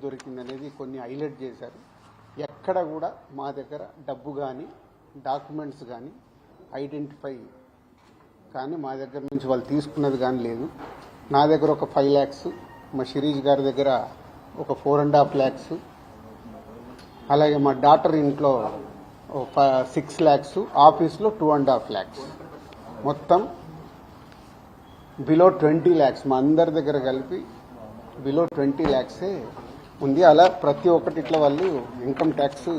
దొరికిందనేది కొన్ని హైలైట్ చేశారు. ఎక్కడ కూడా మా దగ్గర డబ్బు కానీ డాక్యుమెంట్స్ కానీ ఐడెంటిఫై కానీ మా దగ్గర నుంచి వాళ్ళు తీసుకున్నది కానీ లేదు. నా దగ్గర ఒక 5 lakhs, మా శిరీష్ గారి దగ్గర ఒక 4.5 lakhs, అలాగే మా డాటర్ ఇంట్లో 6 lakhs, ఆఫీస్లో 2.5 lakhs, మొత్తం బిలో 20 lakhs మా అందరి దగ్గర కలిపి బిలో 20 lakhs ఉంది. అలా ప్రతి ఒక్కటి ఇట్లా వాళ్ళు ఇన్కమ్ ట్యాక్స్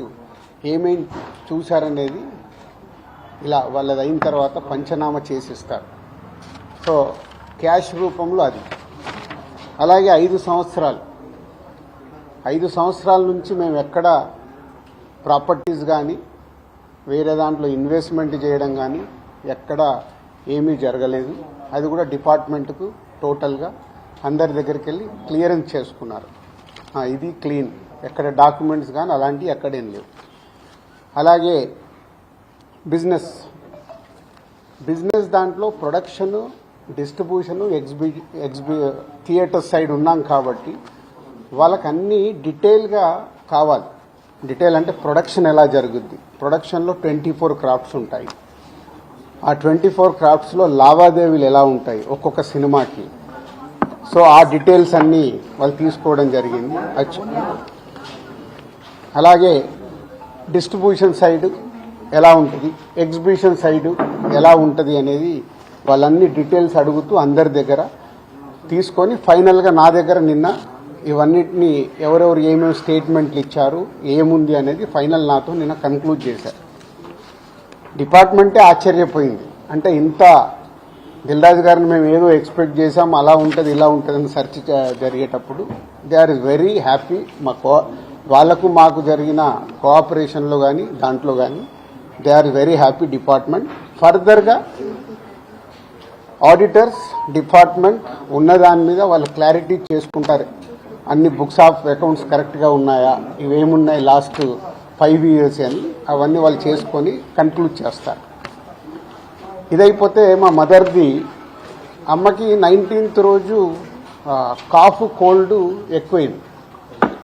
ఏమేమి చూశారనేది ఇలా వాళ్ళది అయిన తర్వాత పంచనామా చేసిస్తారు. సో క్యాష్ రూపంలో అది. అలాగే 5 సంవత్సరాల నుంచి మేము ఎక్కడ ప్రాపర్టీస్ కానీ వేరే దాంట్లో ఇన్వెస్ట్మెంట్ చేయడం కానీ ఎక్కడ ఏమీ జరగలేదు. అది కూడా డిపార్ట్మెంట్కు టోటల్గా అందరి దగ్గరికి వెళ్ళి క్లియరెన్స్ చేసుకున్నారు. ఇది క్లీన్, ఎక్కడ డాక్యుమెంట్స్ కానీ అలాంటివి ఎక్కడేం లేవు. అలాగే బిజినెస్ దాంట్లో ప్రొడక్షను, డిస్ట్రిబ్యూషను, థియేటర్ సైడ్ ఉన్నాం కాబట్టి వాళ్ళకి అన్నీ డీటెయిల్గా కావాలి. డీటెయిల్ అంటే ప్రొడక్షన్ ఎలా జరుగుద్ది, ప్రొడక్షన్లో 24 క్రాఫ్ట్స్ ఉంటాయి. ఆ 24 క్రాఫ్ట్స్లో లావాదేవీలు ఎలా ఉంటాయి ఒక్కొక్క సినిమాకి. సో ఆ డీటెయిల్స్ అన్నీ వాళ్ళు తీసుకోవడం జరిగింది. అలాగే డిస్ట్రిబ్యూషన్ సైడ్ ఎలా ఉంటుంది, ఎగ్జిబిషన్ సైడ్ ఎలా ఉంటుంది అనేది వాళ్ళన్ని డీటెయిల్స్ అడుగుతూ అందరి దగ్గర తీసుకొని ఫైనల్గా నా దగ్గర నిన్న ఇవన్నిటిని ఎవరెవరు ఏమేమి స్టేట్మెంట్లు ఇచ్చారు, ఏముంది అనేది ఫైనల్ నాతో నిన్న కన్క్లూడ్ చేశారు. డిపార్ట్మెంటే ఆశ్చర్యపోయింది. అంటే ఇంత దిల్రాజు గారిని మేము ఏదో ఎక్స్పెక్ట్ చేసాం, అలా ఉంటుంది ఇలా ఉంటుంది అని సెర్చ్ జరిగేటప్పుడు దే ఆర్ వెరీ హ్యాపీ. వాళ్లకు మాకు జరిగిన కోఆపరేషన్లో కానీ దాంట్లో కానీ they are very happy department. ఫర్దర్గా ఆడిటర్స్ డిపార్ట్మెంట్ ఉన్నదాని మీద వాళ్ళు క్లారిటీ చేసుకుంటారు. అన్ని బుక్స్ ఆఫ్ అకౌంట్స్ కరెక్ట్గా ఉన్నాయా, ఇవేమున్నాయి లాస్ట్ 5 years అని అవన్నీ వాళ్ళు చేసుకొని కన్క్లూడ్ చేస్తారు. ఇదైపోతే మా మదర్ది, అమ్మకి 19th రోజు కాఫ్ కోల్డ్ ఎక్కువైంది.